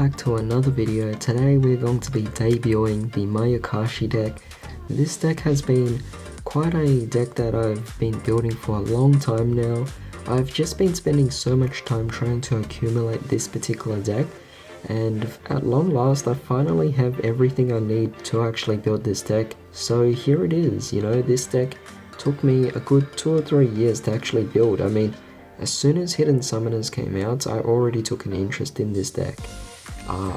back to another video. Today we're going to be debuting the Mayakashi deck. This deck has been quite a deck that I've been building for a long time now. I've just been spending so much time trying to accumulate this particular deck, and at long last I finally have everything I need to actually build this deck. So here it is. This deck took me a good 2 or 3 years to actually build. I mean, as soon as Hidden Summoners came out, I already took an interest in this deck.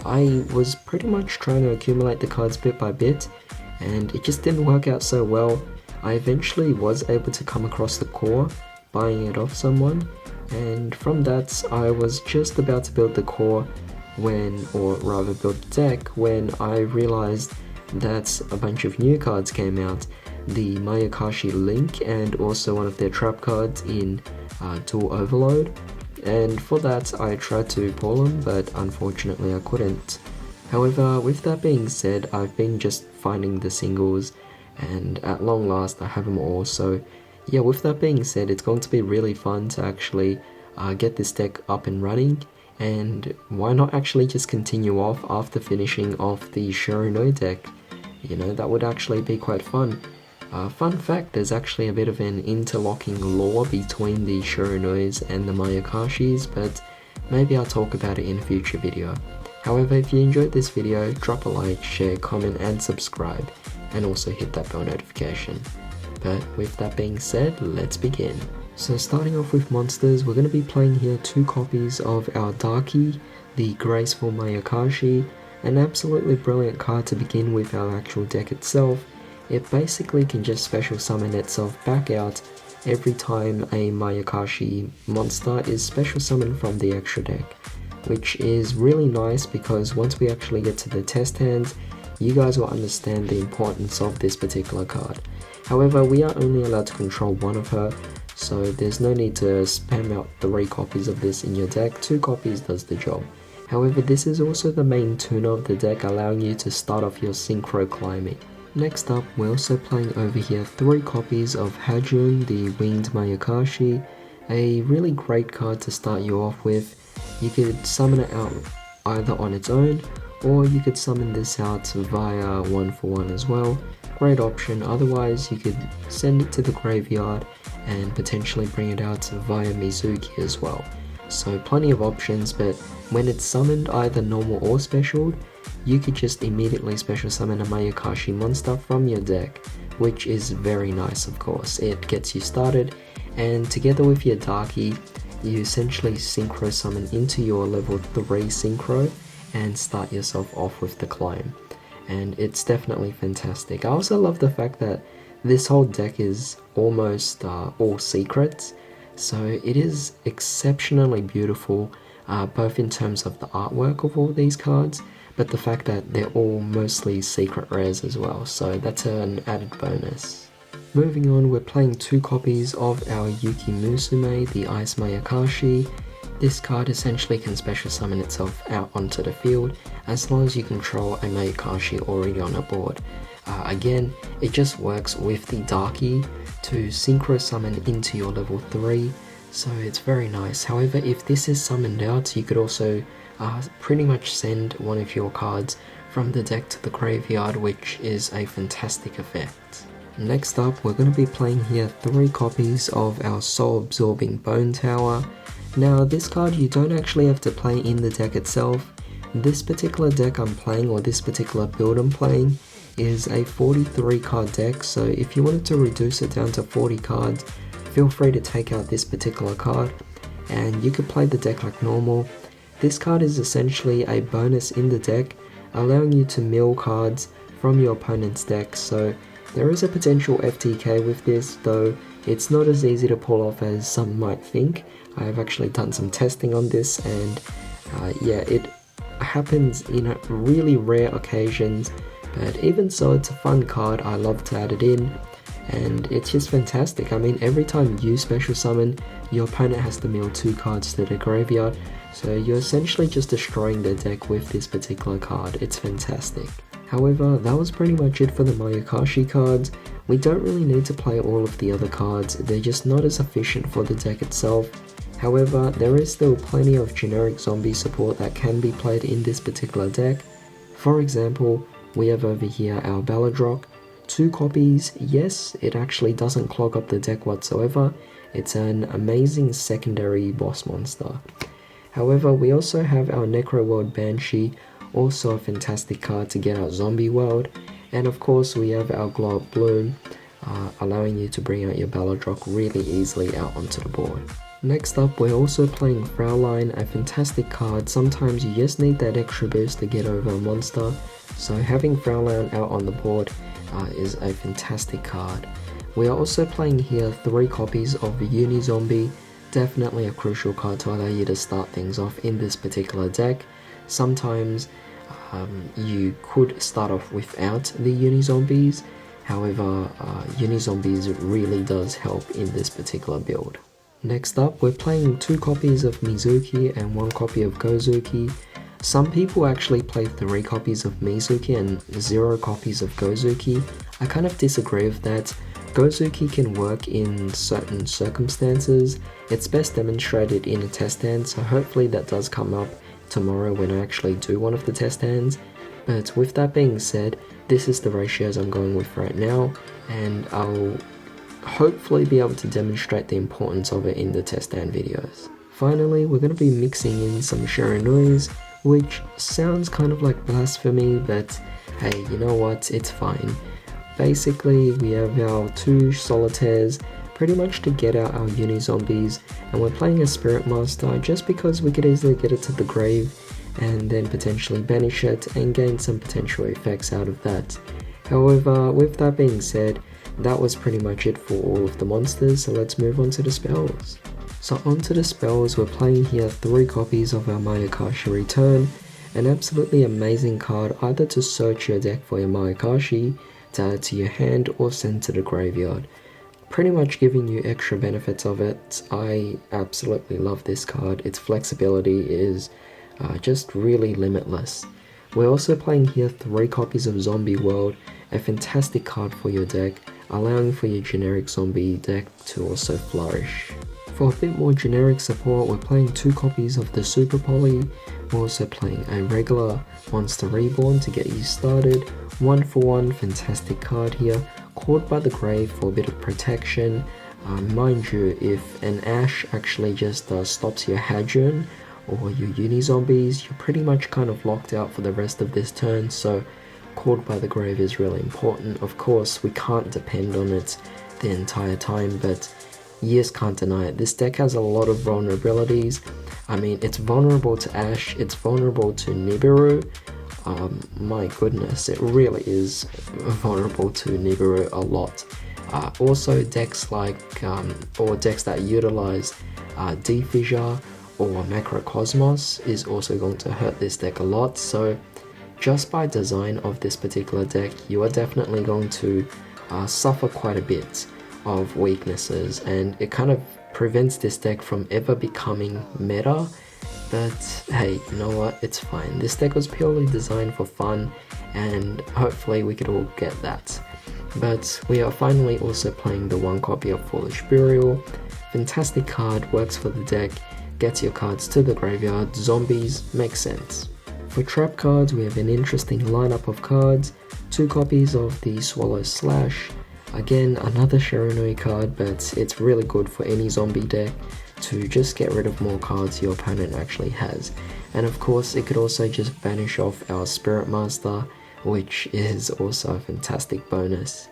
I was pretty much trying to accumulate the cards bit by bit, and it just didn't work out so well. I eventually was able to come across the core, buying it off someone, and from that I was just about to build the core or rather build the deck, when I realized that a bunch of new cards came out. The Mayakashi Link and also one of their trap cards in Dual Overload, and for that I tried to pull them, but unfortunately I couldn't. However, with that being said, I've been just finding the singles, and at long last I have them all. So yeah, with that being said, it's going to be really fun to actually get this deck up and running, and why not actually just continue off after finishing off the Shurino deck. That would actually be quite fun. Fun fact, there's actually a bit of an interlocking lore between the Shurinois and the Mayakashis, but maybe I'll talk about it in a future video. However, if you enjoyed this video, drop a like, share, comment and subscribe, and also hit that bell notification. But with that being said, let's begin. So starting off with monsters, we're going to be playing here 2 copies of our Darky, the Graceful Mayakashi, an absolutely brilliant card to begin with our actual deck itself. It basically can just special summon itself back out every time a Mayakashi monster is special summoned from the extra deck, which is really nice because once we actually get to the test hands, you guys will understand the importance of this particular card. However, we are only allowed to control one of her, so there's no need to spam out 3 copies of this in your deck. 2 copies does the job. However, this is also the main tuner of the deck, allowing you to start off your synchro climbing. Next up, we're also playing over here 3 copies of Hajun, the Winged Mayakashi, a really great card to start you off with. You could summon it out either on its own, or you could summon this out via 1-for-1 as well. Great option. Otherwise, you could send it to the graveyard and potentially bring it out via Mizuki as well. So plenty of options, but when it's summoned either normal or special, you could just immediately special summon a Mayakashi monster from your deck, which is very nice of course. It gets you started, and together with your Darky, you essentially synchro summon into your level 3 synchro and start yourself off with the climb. And it's definitely fantastic. I also love the fact that this whole deck is almost all secrets, so it is exceptionally beautiful, both in terms of the artwork of all these cards, but the fact that they're all mostly secret rares as well, so that's an added bonus. Moving on, we're playing 2 copies of our Yuki Musume, the Ice Mayakashi. This card essentially can special summon itself out onto the field as long as you control a Mayakashi already on a board. Again, it just works with the Darky to synchro summon into your level 3, so it's very nice. However, if this is summoned out, you could also pretty much send one of your cards from the deck to the graveyard, which is a fantastic effect. Next up, we're going to be playing here 3 copies of our Soul Absorbing Bone Tower. Now this card you don't actually have to play in the deck itself. This particular deck I'm playing, or this particular build I'm playing, is a 43 card deck, so if you wanted to reduce it down to 40 cards, feel free to take out this particular card and you could play the deck like normal. This card is essentially a bonus in the deck, allowing you to mill cards from your opponent's deck, so there is a potential FTK with this, though it's not as easy to pull off as some might think. I have actually done some testing on this, and yeah, it happens in really rare occasions, but even so, it's a fun card. I love to add it in, and it's just fantastic. I mean, every time you special summon, your opponent has to mill 2 cards to the graveyard, so you're essentially just destroying their deck with this particular card. It's fantastic. However, that was pretty much it for the Mayakashi cards. We don't really need to play all of the other cards, they're just not as efficient for the deck itself. However, there is still plenty of generic zombie support that can be played in this particular deck. For example, we have over here our Baladrock, 2 copies. Yes, it actually doesn't clog up the deck whatsoever. It's an amazing secondary boss monster. However, we also have our Necro World Banshee, also a fantastic card to get out Zombie World. And of course, we have our Glow Up Bloom, allowing you to bring out your Baladrock really easily out onto the board. Next up, we're also playing Fraulein, a fantastic card. Sometimes you just need that extra boost to get over a monster, so having Fraulein out on the board is a fantastic card. We are also playing here 3 copies of Unizombie, definitely a crucial card to allow you to start things off in this particular deck. Sometimes you could start off without the Unizombies, however, Unizombies really does help in this particular build. Next up, we're playing 2 copies of Mizuki and 1 copy of Gozuki. Some people actually play 3 copies of Mizuki and 0 copies of Gozuki. I kind of disagree with that. Gozuki can work in certain circumstances. It's best demonstrated in a test hand, so hopefully that does come up tomorrow when I actually do one of the test hands. But with that being said, this is the ratios I'm going with right now, and I'll hopefully be able to demonstrate the importance of it in the test stand videos. Finally, we're going to be mixing in some Shiranuis, which sounds kind of like blasphemy, but hey, you know what, it's fine. Basically, we have our 2 Solitaires, pretty much to get out our Unizombies, and we're playing a Spirit Master just because we could easily get it to the grave and then potentially banish it and gain some potential effects out of that. However, with that being said, that was pretty much it for all of the monsters, so let's move on to the spells. So onto the spells, we're playing here 3 copies of our Mayakashi Return, an absolutely amazing card either to search your deck for your Mayakashi, to add to your hand, or send to the graveyard. Pretty much giving you extra benefits of it. I absolutely love this card. Its flexibility is just really limitless. We're also playing here 3 copies of Zombie World, a fantastic card for your deck, allowing for your generic zombie deck to also flourish. For a bit more generic support, we're playing 2 copies of the Super Poly. We're also playing a regular Monster Reborn to get you started. 1 for 1, fantastic card here. Caught by the Grave for a bit of protection. Mind you, if an Ash actually just stops your Hadron or your Unizombies, you're pretty much kind of locked out for the rest of this turn, so Caught by the Grave is really important. Of course, we can't depend on it the entire time, but you just can't deny it. This deck has a lot of vulnerabilities. I mean, it's vulnerable to Ash, it's vulnerable to Nibiru. My goodness, it really is vulnerable to Nibiru a lot. Also, decks like, or decks that utilize D-Fissure or Macrocosmos is also going to hurt this deck a lot, so just by design of this particular deck, you are definitely going to suffer quite a bit of weaknesses, and it kind of prevents this deck from ever becoming meta. But hey, you know what, it's fine. This deck was purely designed for fun, and hopefully we could all get that. But we are finally also playing the 1 copy of Foolish Burial. Fantastic card, works for the deck, gets your cards to the graveyard. Zombies makes sense. For trap cards, we have an interesting lineup of cards. 2 copies of the Swallow Slash. Again, another Shiranui card, but it's really good for any zombie deck to just get rid of more cards your opponent actually has. And of course, it could also just banish off our Spirit Master, which is also a fantastic bonus.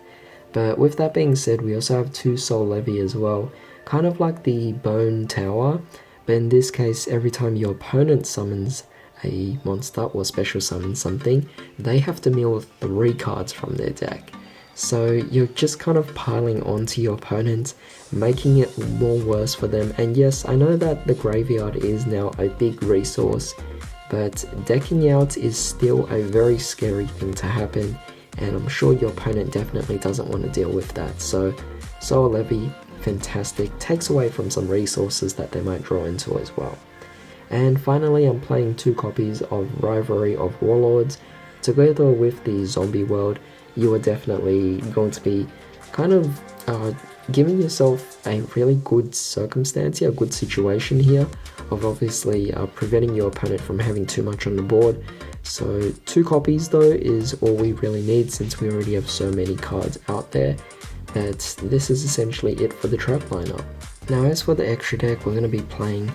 But with that being said, we also have 2 Soul Levy as well, kind of like the Bone Tower, but in this case, every time your opponent summons a monster or special summon something, they have to mill 3 cards from their deck. So you're just kind of piling onto your opponent, making it more worse for them. And yes, I know that the graveyard is now a big resource, but decking out is still a very scary thing to happen, and I'm sure your opponent definitely doesn't want to deal with that. So Soul Levy, fantastic, takes away from some resources that they might draw into as well. And finally, I'm playing 2 copies of Rivalry of Warlords. Together with the Zombie World, you are definitely going to be kind of giving yourself a really good circumstance here, a good situation here of obviously preventing your opponent from having too much on the board. So 2 copies though is all we really need, since we already have so many cards out there. But this is essentially it for the trap lineup. Now as for the extra deck, we're going to be playing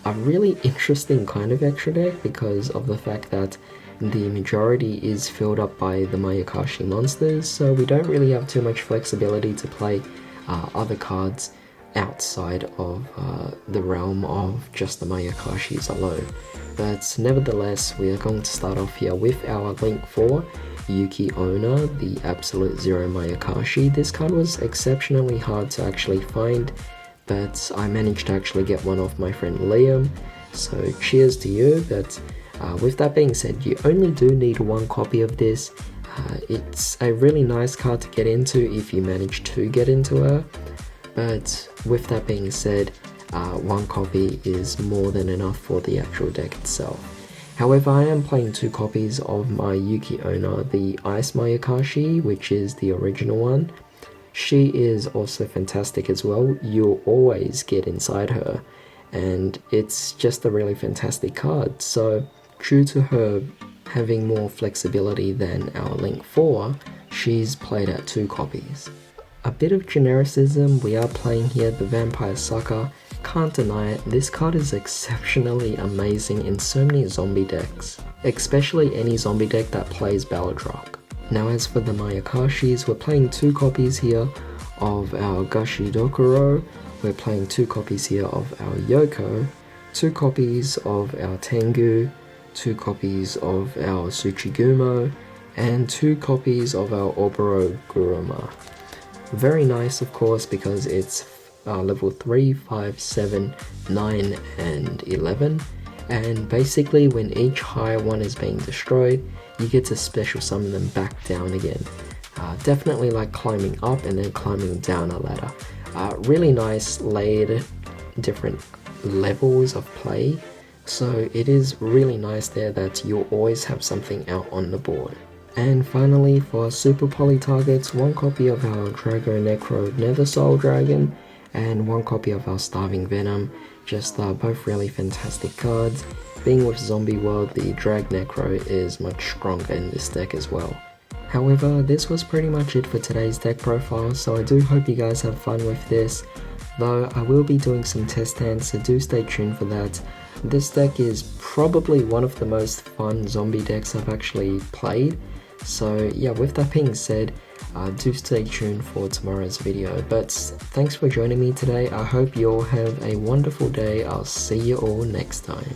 a really interesting kind of extra deck because of the fact that the majority is filled up by the Mayakashi monsters, so we don't really have too much flexibility to play other cards outside of the realm of just the Mayakashis alone. But nevertheless, we are going to start off here with our Link 4, Yugioh, the Absolute Zero Mayakashi. This card was exceptionally hard to actually find, but I managed to actually get one off my friend Liam, so cheers to you. But with that being said, you only do need 1 copy of this. It's a really nice card to get into if you manage to get into her, but with that being said, 1 copy is more than enough for the actual deck itself. However, I am playing 2 copies of my Yugioh, the Ice Mayakashi, which is the original one. She is also fantastic as well. You'll always get inside her, and it's just a really fantastic card. So due to her having more flexibility than our Link 4, she's played at 2 copies. A bit of genericism, we are playing here the Vampire Sucker. Can't deny it, this card is exceptionally amazing in so many zombie decks, especially any zombie deck that plays Balladrock. Now as for the Mayakashis, we're playing 2 copies here of our Gashidokuro, we're playing 2 copies here of our Yoko, 2 copies of our Tengu, 2 copies of our Tsuchigumo, and 2 copies of our Oboro Guruma. Very nice, of course, because it's level 3, 5, 7, 9, and 11, and basically when each higher one is being destroyed, you get to special summon them back down again. Definitely like climbing up and then climbing down a ladder. Really nice layered different levels of play, so it is really nice there that you'll always have something out on the board. And finally, for super poly targets, 1 copy of our Drago Necro Nether Soul Dragon and 1 copy of our Starving Venom. Just both really fantastic cards. Being with Zombie World, the Drag Necro is much stronger in this deck as well. However, this was pretty much it for today's deck profile, so I do hope you guys have fun with this. Though I will be doing some test hands, so do stay tuned for that. This deck is probably one of the most fun zombie decks I've actually played. So yeah, with that being said, do stay tuned for tomorrow's video. But thanks for joining me today. I hope you all have a wonderful day. I'll see you all next time.